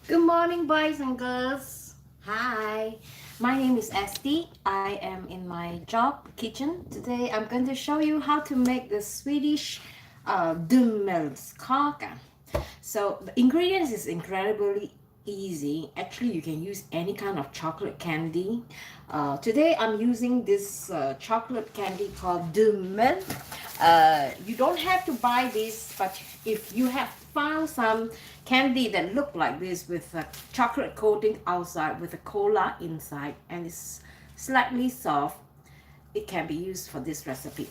Good morning, boys and girls. Hi, my name is Esti. I am in my job kitchen. Today, I'm going to show you how to make the Swedish Dummelskaka. So the ingredients is incredibly easy. Actually, you can use any kind of chocolate candy. Today, I'm using this chocolate candy called Dummel. You don't have to buy this, but if you have found some candy that look like this with a chocolate coating outside with a cola inside and it's slightly soft, it can be used for this recipe.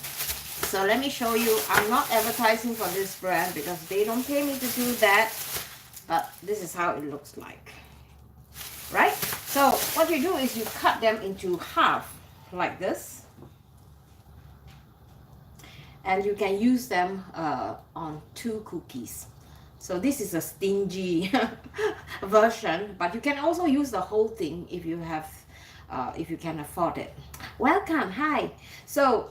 So let me show you. I'm not advertising for this brand because they don't pay me to do that, but this is how it looks like, right? So what you do is you cut them into half like this, and you can use them on 2 cookies. So this is a stingy version, but you can also use the whole thing if you can afford it. Welcome, hi. So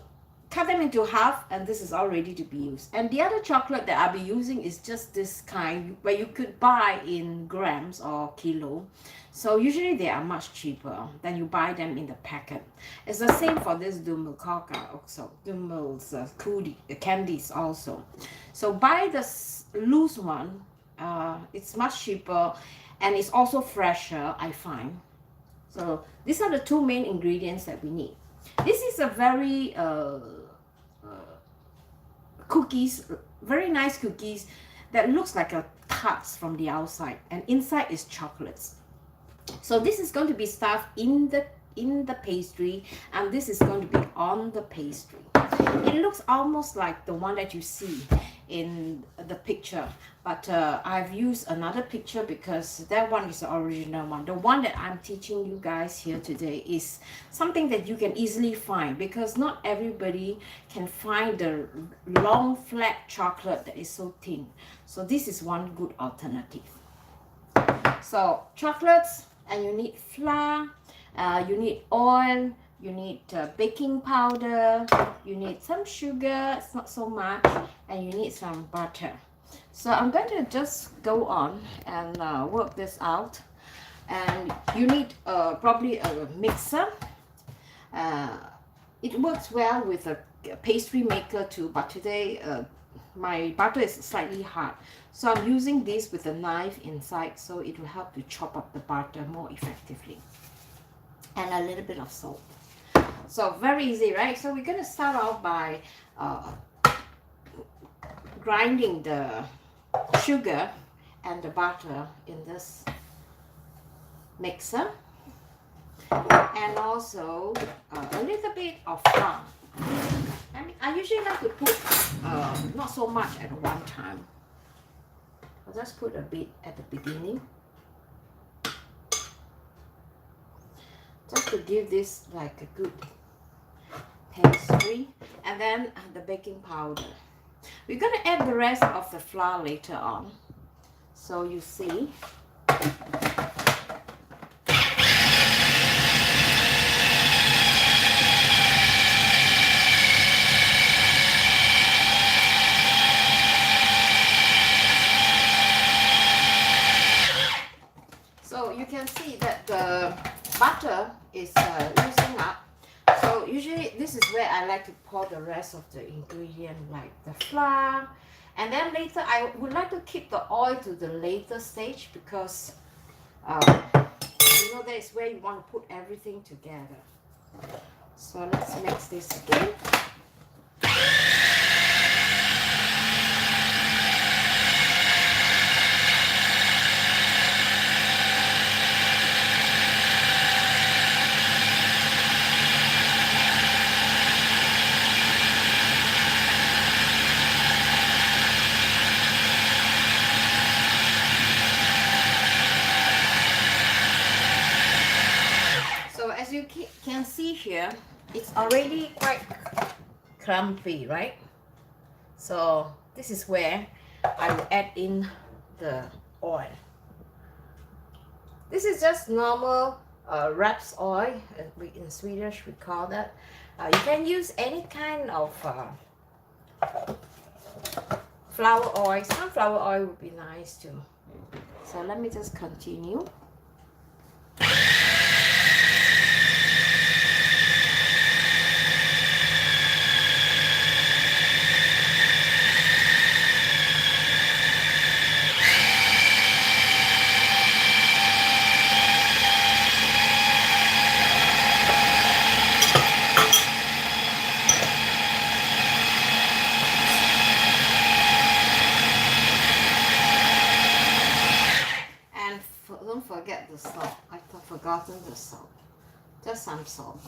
cut them into half, and this is all ready to be used. And the other chocolate that I'll be using is just this kind where you could buy in grams or kilo. So usually they are much cheaper than you buy them in the packet. It's the same for this Dummelkaka also, Dummel's candies also. So buy the loose one. It's much cheaper and it's also fresher, I find. So these are the 2 main ingredients that we need. This is a very cookies, very nice cookies that looks like a tarts from the outside, and inside is chocolates. So this is going to be stuffed in the pastry, and this is going to be on the pastry. It looks almost like the one that you see in the picture, but I've used another picture because that one is the original one. The one that I'm teaching you guys here today is something that you can easily find, because not everybody can find the long flat chocolate that is so thin. So this is one good alternative. So chocolates, and you need flour, you need oil, you need baking powder, you need some sugar, it's not so much, and you need some butter. So I'm going to just go on and work this out. And you need probably a mixer. It works well with a pastry maker too, but today my butter is slightly hard, so I'm using this with a knife inside, so it will help to chop up the butter more effectively. And a little bit of salt. So very easy, right? So we're going to start off by grinding the sugar and the butter in this mixer, and also a little bit of flour. I usually like to put not so much at one time. I'll just put a bit at the beginning, just to give this like a good pastry. And then the baking powder. We're going to add the rest of the flour later on, so you see. So you can see that the butter is loosening up. So usually this is where I like to pour the rest of the ingredient, like the flour. And then later I would like to keep the oil to the later stage, because you know, that is where you want to put everything together. So let's mix this again. As you can see here, it's already quite clumpy, right? So this is where I will add in the oil. This is just normal raps oil. In Swedish we call that. You can use any kind of flower oil. Sunflower oil would be nice too. So let me just continue. Don't forget the salt. I've forgotten the salt. Just some salt.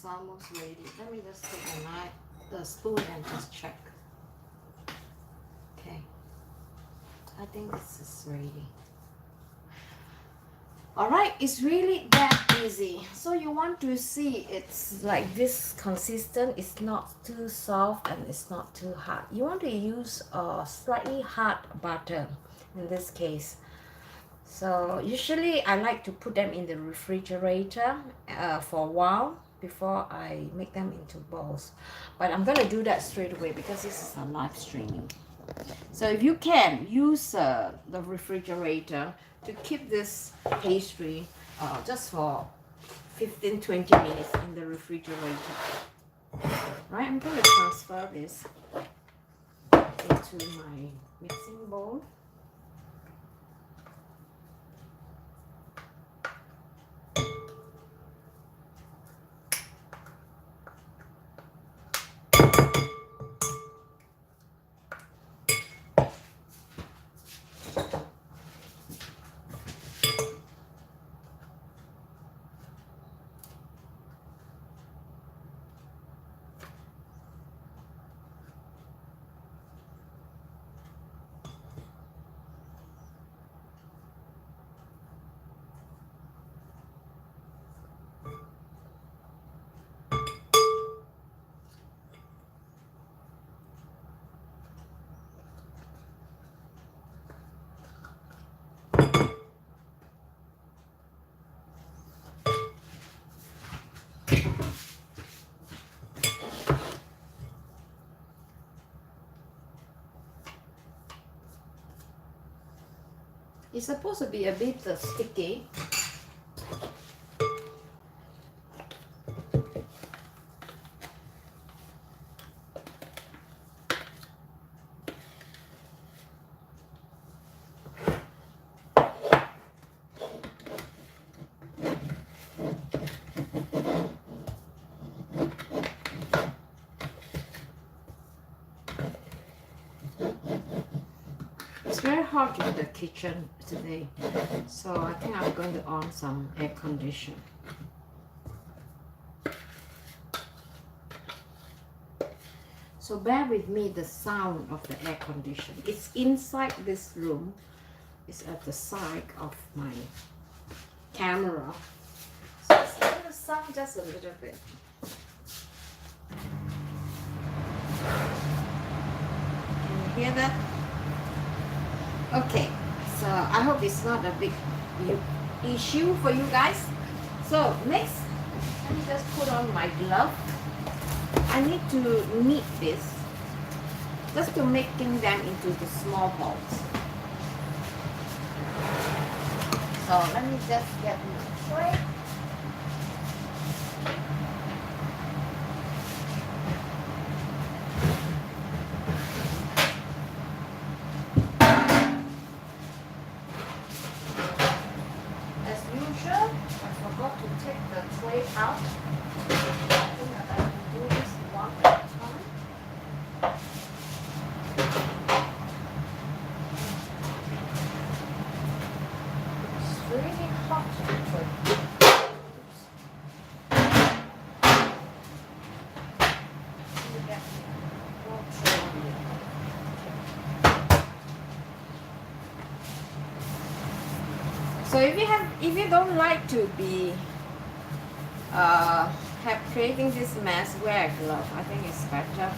Almost ready. Let me just take a knife, the spoon, and just check. Okay, I think this is ready. All right, it's really that easy. So you want to see it's like this consistent. It's not too soft and it's not too hard. You want to use a slightly hard butter in this case. So usually I like to put them in the refrigerator for a while before I make them into balls, but I'm gonna do that straight away because this is a live streaming. So if you can use the refrigerator to keep this pastry just for 15-20 minutes in the refrigerator. Right, I'm gonna transfer this into my mixing bowl. It's supposed to be a bit sticky. It's very hot in the kitchen today, so I think I'm going to on some air condition. So bear with me the sound of the air condition. It's inside this room. It's at the side of my camera. So it's going to sound just a little bit. Can you hear that? Okay, so I hope it's not a big issue for you guys. So next, let me just put on my glove. I need to knead this just to making them into the small balls. So let me just get my tray. Out. I think that I can do this one at a time. It's really hot actually. So So if you don't like to be have creating this mess, wear a glove. I think it's better.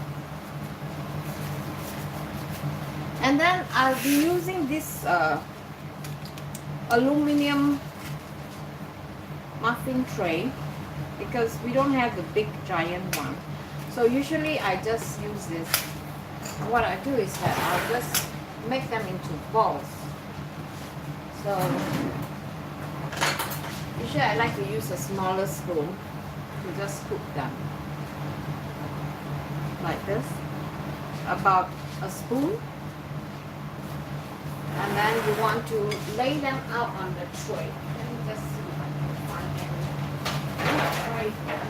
And then I'll be using this aluminum muffin tray because we don't have the big giant one. So usually I just use this. What I do is that I'll just make them into balls. So usually I like to use a smaller spoon to just scoop them like this, about a spoon. And then you want to lay them out on the tray. Let me just see if I can find them. Right here.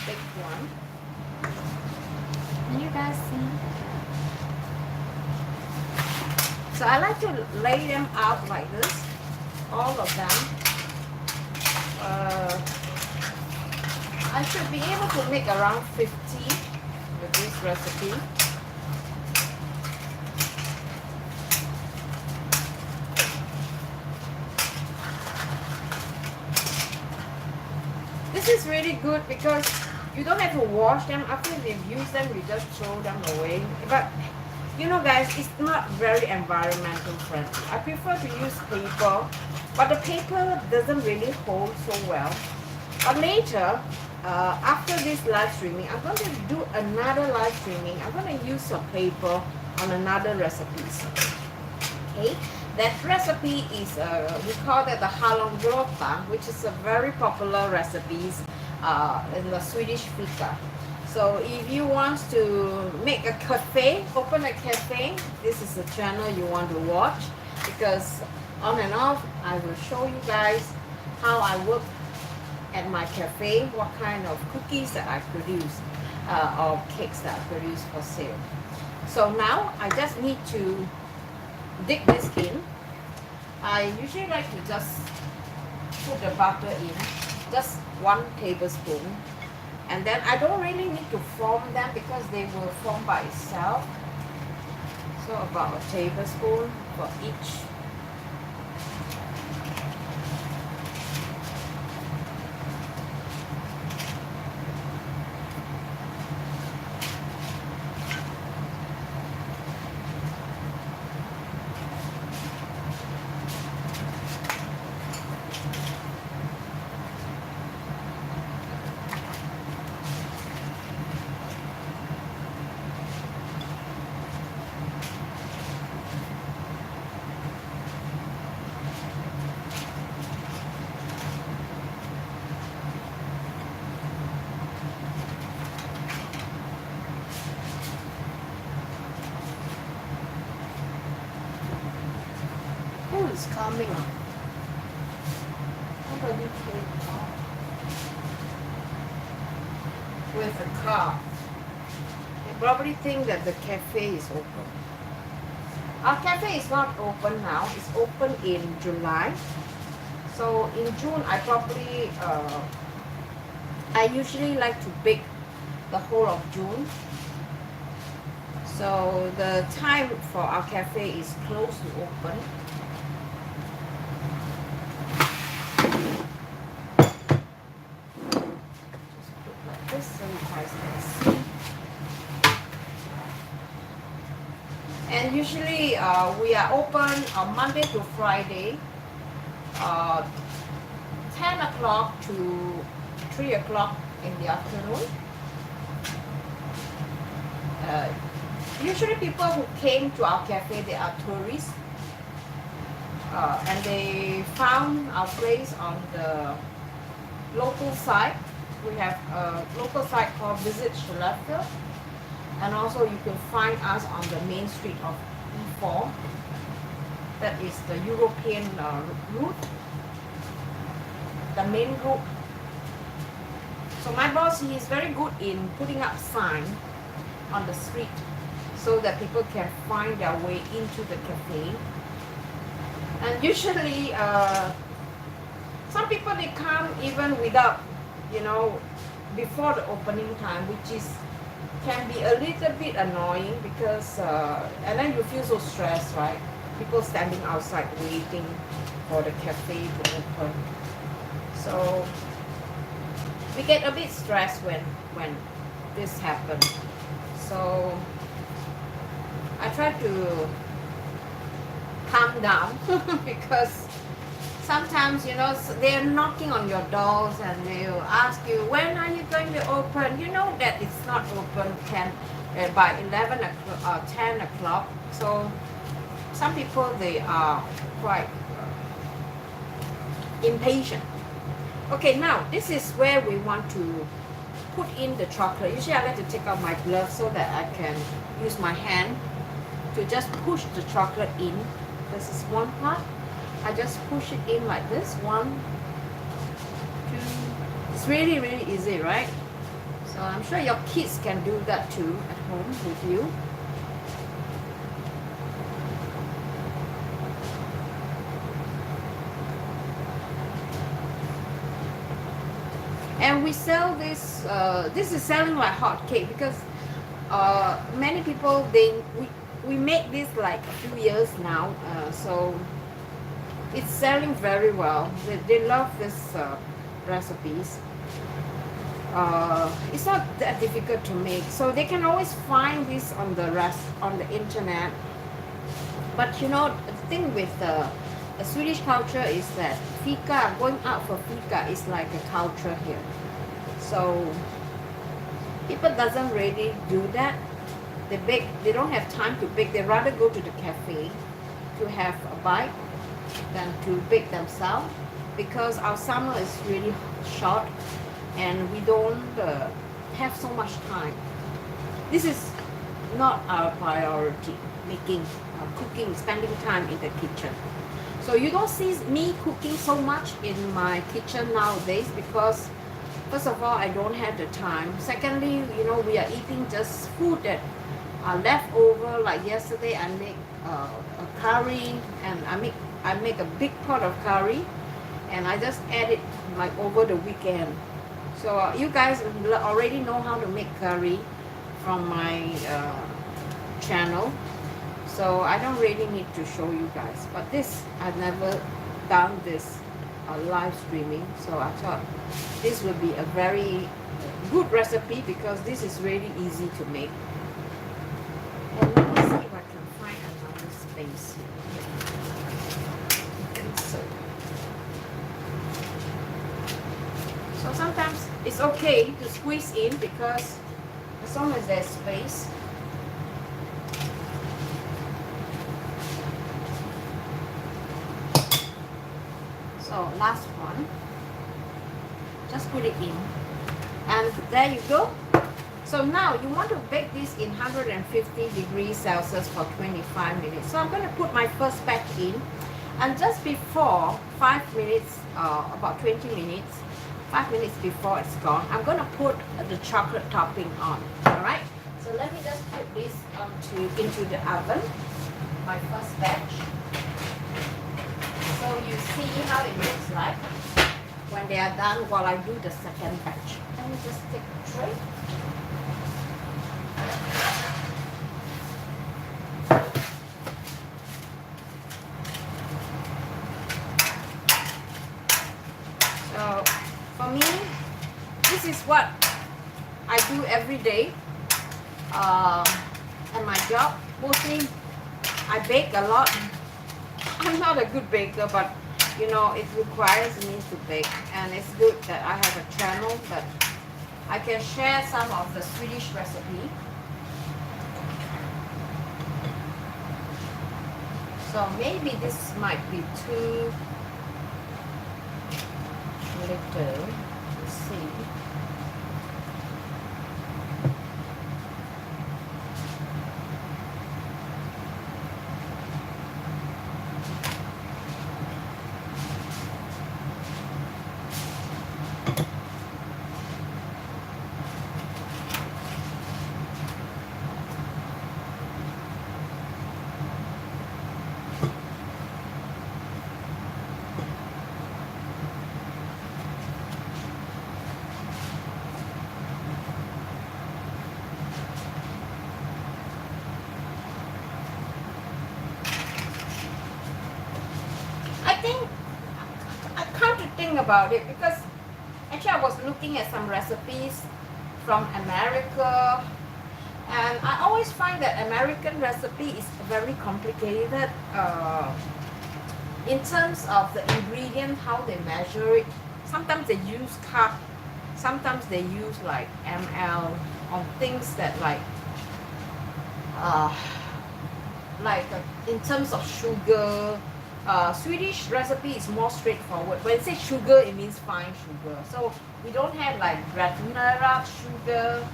Big one. Can you guys see? So I like to lay them out like this, all of them. I should be able to make around 50 with this recipe. This is really good because you don't have to wash them. After you've used them, you just throw them away. But you know guys, it's not very environmental friendly. I prefer to use paper, but the paper doesn't really hold so well. But later, after this live streaming, I'm going to do another live streaming. I'm going to use some paper on another recipes. Okay, that recipe is we call it the hallongrota, which is a very popular recipe in the Swedish fika. So if you want to make a cafe, open a cafe, this is the channel you want to watch, because on and off I will show you guys how I work at my cafe, what kind of cookies that I produce or cakes that I produce for sale. So now I just need to dig this in. I usually like to just put the butter in, just 1 tablespoon, and then I don't really need to form them because they will form by itself. So about a tablespoon for each. It's coming up. Somebody came out with a car. They probably think that the cafe is open. Our cafe is not open now. It's open in July. So in June, I usually like to bake the whole of June. So the time for our cafe is close to open. So you guys can see. And usually we are open on Monday to Friday, 10 o'clock to 3 o'clock in the afternoon. Usually people who came to our cafe, they are tourists, and they found our place on the local site. We have a local site called Visit Skellefteå, and also you can find us on the main street of E4. That is the European route, the main route. So my boss, he is very good in putting up signs on the street so that people can find their way into the cafe. And usually some people, they come even without, you know, before the opening time, which is can be a little bit annoying because and then you feel so stressed, right? People standing outside waiting for the cafe to open. So we get a bit stressed when this happens. So I try to calm down because sometimes, you know, they're knocking on your doors and they'll ask you, when are you going to open? You know that it's not open by 11 o'clock or 10 o'clock. So some people, they are quite impatient. Okay, now this is where we want to put in the chocolate. Usually I like to take out my glove so that I can use my hand to just push the chocolate in. This is one part. I just push it in like this. 1, 2. It's really, really easy, right? So I'm sure your kids can do that too at home with you. And we sell this, this is selling like hot cake because many people, we make this like a few years now, so it's selling very well. They love this recipes. It's not that difficult to make, so they can always find this on the internet. But you know, the thing with the Swedish culture is that fika, going out for fika is like a culture here. So people doesn't really do that. They don't have time to bake. They rather go to the cafe to have a bite than to bake themselves, because our summer is really short and we don't have so much time. This is not our priority, making, cooking, spending time in the kitchen. So you don't see me cooking so much in my kitchen nowadays because first of all, I don't have the time. Secondly, you know, we are eating just food that are left over. Like yesterday, I make a curry, and I make a big pot of curry, and I just add it like over the weekend. So you guys already know how to make curry from my channel. So I don't really need to show you guys. But this, I've never done this live streaming. So I thought this would be a very good recipe because this is really easy to make. And let me see if I can find another space here. So sometimes it's okay to squeeze in because as long as there's space. So last one, just put it in, and there you go. So now you want to bake this in 150 degrees Celsius for 25 minutes. So I'm going to put my first batch in, and just before 5 minutes, about 20 minutes, 5 minutes before it's gone, I'm going to put the chocolate topping on. All right. So let me just put this into the oven, my first batch. So you see how it looks like when they are done while I do the second batch. Let me just take a tray. So for me, this is what I do every day at my job. Mostly I bake a lot. I'm not a good baker, but you know, it requires me to bake, and it's good that I have a channel that I can share some of the Swedish recipe. So maybe this might be too little. Let's see. thinking about it because actually I was looking at some recipes from America, and I always find that American recipe is very complicated in terms of the ingredient, how they measure it. Sometimes they use cup, sometimes they use like ml on things that in terms of sugar. Swedish recipe is more straightforward. When it says sugar, it means fine sugar. So we don't have like granulated sugar.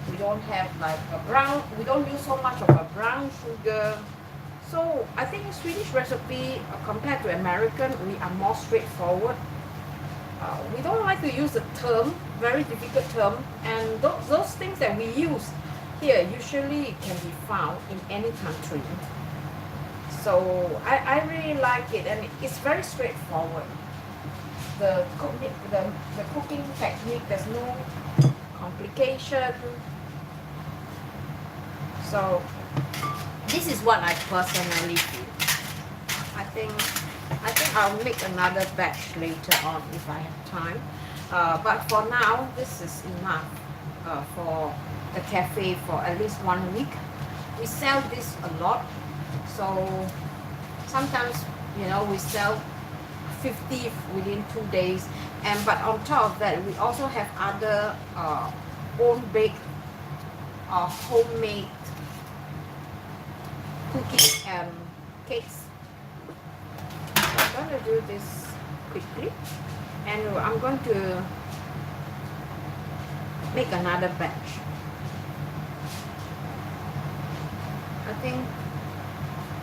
We don't have like a brown. We don't use so much of a brown sugar. So I think Swedish recipe compared to American, we are more straightforward. We don't like to use the term, very difficult term, and those things that we use here usually can be found in any country. So I really like it, and it's very straightforward. The cooking technique, there's no complication. So this is what I personally do. I think I'll make another batch later on if I have time. But for now, this is enough for the cafe for at least 1 week. We sell this a lot. So sometimes, you know, we sell 50 within 2 days, and but on top of that, we also have other own baked homemade cookies and cakes. So I'm going to do this quickly, and I'm going to make another batch. I think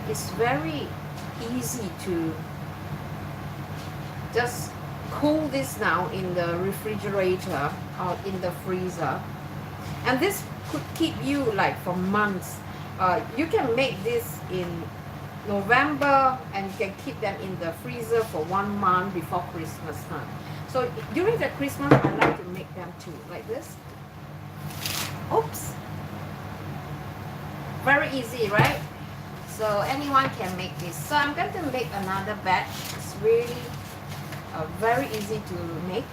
it's very easy to just cool this now in the refrigerator or in the freezer, and this could keep you like for months. You can make this in November and you can keep them in the freezer for 1 month before Christmas time. So during the Christmas, I like to make them too, like this. Oops, very easy, right? So anyone can make this. So I'm going to make another batch. It's really very easy to make.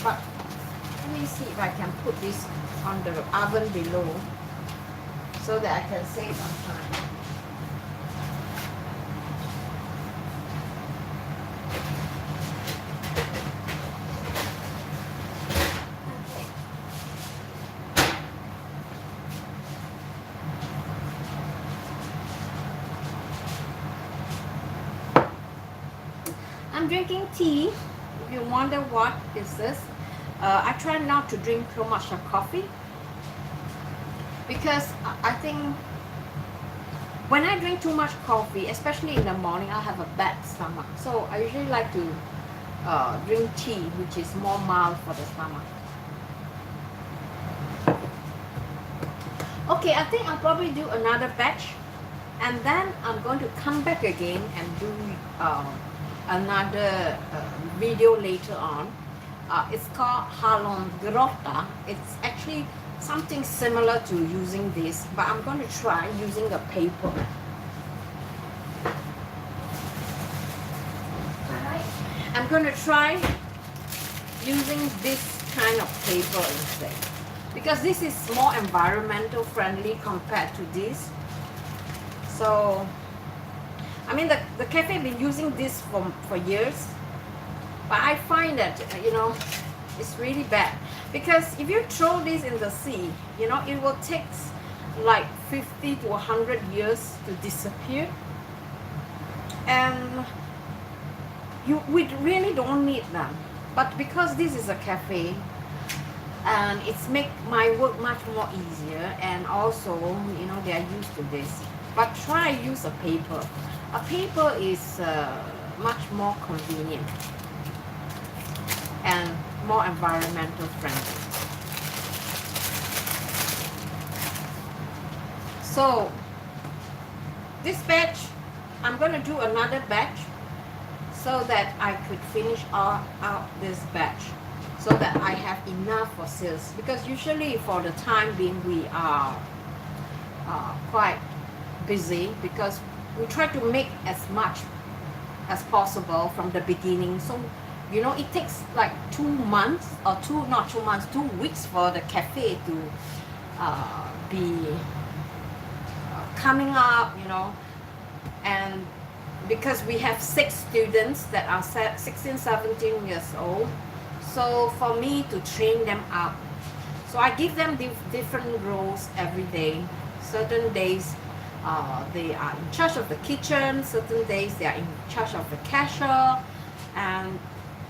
But let me see if I can put this on the oven below so that I can save some time. I'm drinking tea. If you wonder what is this, I try not to drink so much of coffee because I think when I drink too much coffee, especially in the morning, I have a bad stomach. So I usually like to drink tea, which is more mild for the stomach. Okay, I think I'll probably do another batch, and then I'm going to come back again and do another video later on. It's called hallongrotta. It's actually something similar to using this, but I'm going to try using a paper. Alright, I'm going to try using this kind of paper instead, because this is more environmental friendly compared to this. So I mean, the cafe been using this for years, but I find that, you know, it's really bad, because if you throw this in the sea, you know, it will take like 50 to 100 years to disappear, and we really don't need them. But because this is a cafe, and it's make my work much more easier, and also, you know, they are used to this. But try use a paper. A paper is much more convenient and more environmental friendly. So this batch, I'm going to do another batch so that I could finish out this batch, so that I have enough for sales, because usually for the time being we are quite busy, because we try to make as much as possible from the beginning, so You know, it takes like 2 months or not 2 months, 2 weeks for the cafe to be coming up, you know. And because we have 6 students that are 16, 17 years old, so for me to train them up, so I give them different roles every day. Certain days they are in charge of the kitchen, certain days they are in charge of the cashier. And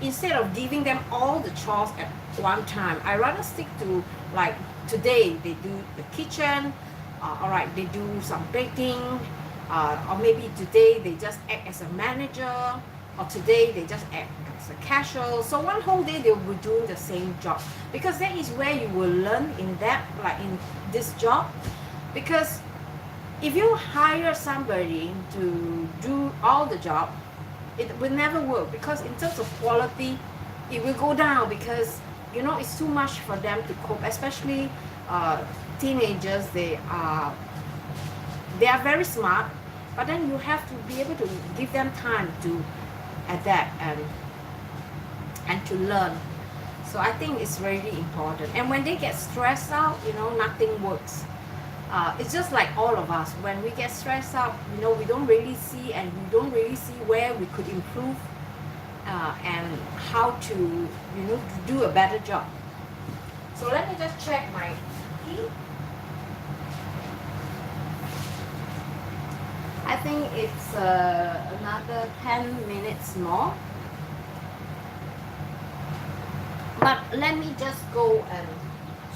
instead of giving them all the chores at one time, I rather stick to, like, today they do the kitchen, all right, they do some baking, or maybe today they just act as a manager, or today they just act as a cashier. So one whole day they will be doing the same job, because that is where you will learn in that, like in this job. Because if you hire somebody to do all the job, it will never work, because in terms of quality it will go down, because you know it's too much for them to cope, especially teenagers. They are very smart, but then you have to be able to give them time to adapt and to learn. So I think it's really important. And when they get stressed out, you know, nothing works. It's just like all of us. When we get stressed out, you know, we don't really see where we could improve, and how to, you know, to do a better job. So let me just check my key. I think it's another 10 minutes more. But let me just go and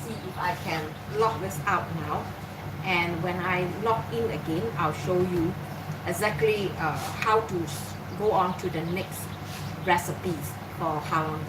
see if I can log this out now. And when I log in again, I'll show you exactly how to go on to the next recipes for hawang